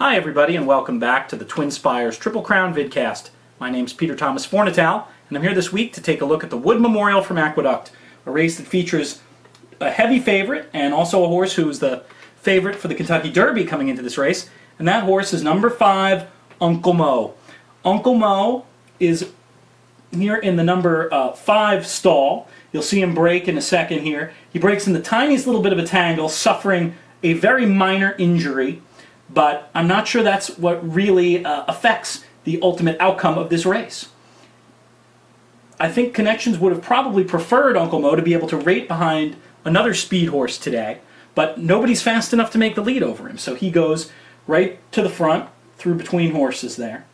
Hi everybody and welcome back to the TwinSpires Triple Crown vidcast. My name's Peter Thomas Fornatale and I'm here this week to take a look at the Wood Memorial from Aqueduct, a race that features a heavy favorite and also a horse who is the favorite for the Kentucky Derby coming into this race, and that horse is number 5, Uncle Mo. Uncle Mo is here in the number 5 stall. You'll see him break in a second here. He breaks in the tiniest little bit of a tangle, suffering a very minor injury. But I'm not sure that's what really affects the ultimate outcome of this race. I think Connections would have probably preferred Uncle Mo to be able to rate behind another speed horse today, but nobody's fast enough to make the lead over him, so he goes right to the front through between horses there.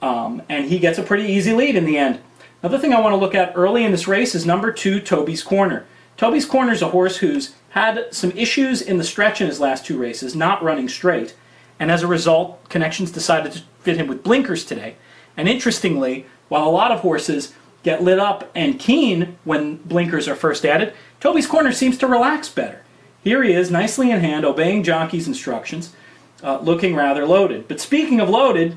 And he gets a pretty easy lead in the end. Another thing I want to look at early in this race is number 2, Toby's Corner. Toby's Corner is a horse who's had some issues in the stretch in his last 2 races, not running straight, and as a result, Connections decided to fit him with blinkers today. And interestingly, while a lot of horses get lit up and keen when blinkers are first added, Toby's Corner seems to relax better. Here he is, nicely in hand, obeying jockey's instructions, looking rather loaded. But speaking of loaded,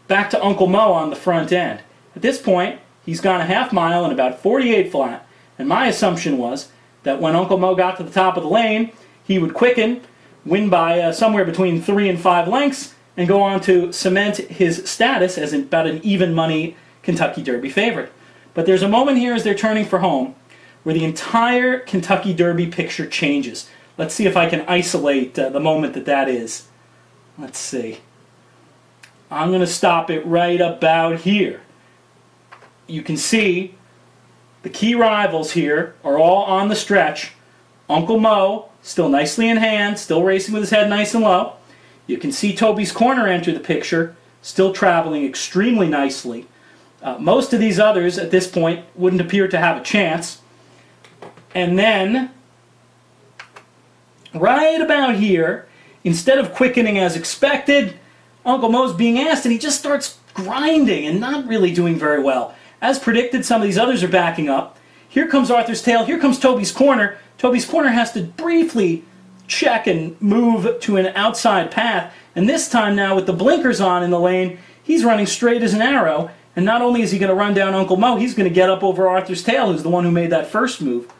back to Uncle Mo on the front end. At this point, he's gone a half mile in about 48 flat, and my assumption was that when Uncle Mo got to the top of the lane, he would quicken, win by somewhere between 3 and 5 lengths, and go on to cement his status as about an even money Kentucky Derby favorite. But there's a moment here as they're turning for home where the entire Kentucky Derby picture changes. Let's see if I can isolate the moment that is. Let's see. I'm going to stop it right about here. You can see the key rivals here are all on the stretch. Uncle Mo, still nicely in hand, still racing with his head nice and low. You can see Toby's Corner enter the picture, still traveling extremely nicely. Most of these others at this point wouldn't appear to have a chance. And then, right about here, instead of quickening as expected, Uncle Mo's being asked, and he just starts grinding and not really doing very well. As predicted, some of these others are backing up. Here comes Arthur's Tail, here comes Toby's Corner. Toby's Corner has to briefly check and move to an outside path, and this time now with the blinkers on in the lane, he's running straight as an arrow, and not only is he going to run down Uncle Mo, he's going to get up over Arthur's Tail, who's the one who made that first move.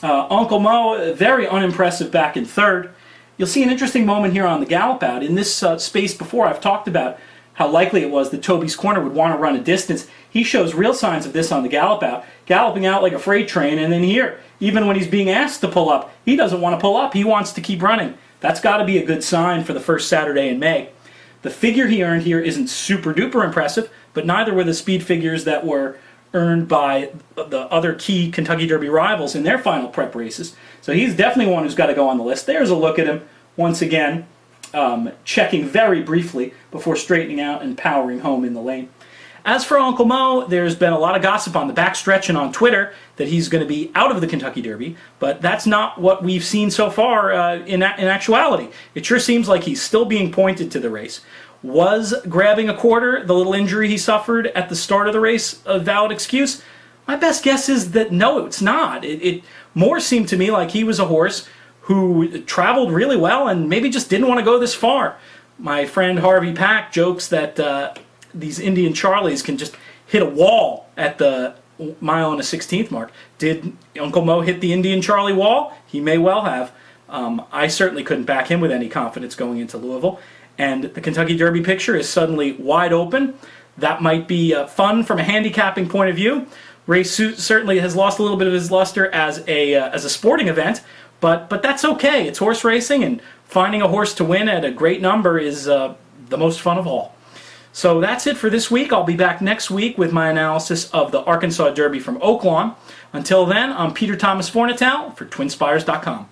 Uncle Mo, very unimpressive back in third. You'll see an interesting moment here on the gallop out. In this space before, I've talked about how likely it was that Toby's Corner would want to run a distance. He shows real signs of this on the gallop out, galloping out like a freight train, and then here, even when he's being asked to pull up, he doesn't want to pull up, he wants to keep running. That's got to be a good sign for the first Saturday in May. The figure he earned here isn't super duper impressive, but neither were the speed figures that were earned by the other key Kentucky Derby rivals in their final prep races. So he's definitely one who's got to go on the list. There's a look at him once again, checking very briefly before straightening out and powering home in the lane. As for Uncle Mo, there's been a lot of gossip on the backstretch and on Twitter that he's going to be out of the Kentucky Derby, but that's not what we've seen so far in actuality. It sure seems like he's still being pointed to the race. Was grabbing a quarter, the little injury he suffered at the start of the race, a valid excuse? My best guess is that no, it's not. It more seemed to me like he was a horse who traveled really well and maybe just didn't want to go this far. My friend Harvey Pack jokes that these Indian Charlies can just hit a wall at the mile and a 16th mark. Did Uncle Mo hit the Indian Charlie wall? He may well have. I certainly couldn't back him with any confidence going into Louisville. And the Kentucky Derby picture is suddenly wide open. That might be fun from a handicapping point of view. Race certainly has lost a little bit of his luster as a sporting event, but that's okay. It's horse racing, and finding a horse to win at a great number is the most fun of all. So that's it for this week. I'll be back next week with my analysis of the Arkansas Derby from Oaklawn. Until then, I'm Peter Thomas Fornatale for TwinSpires.com.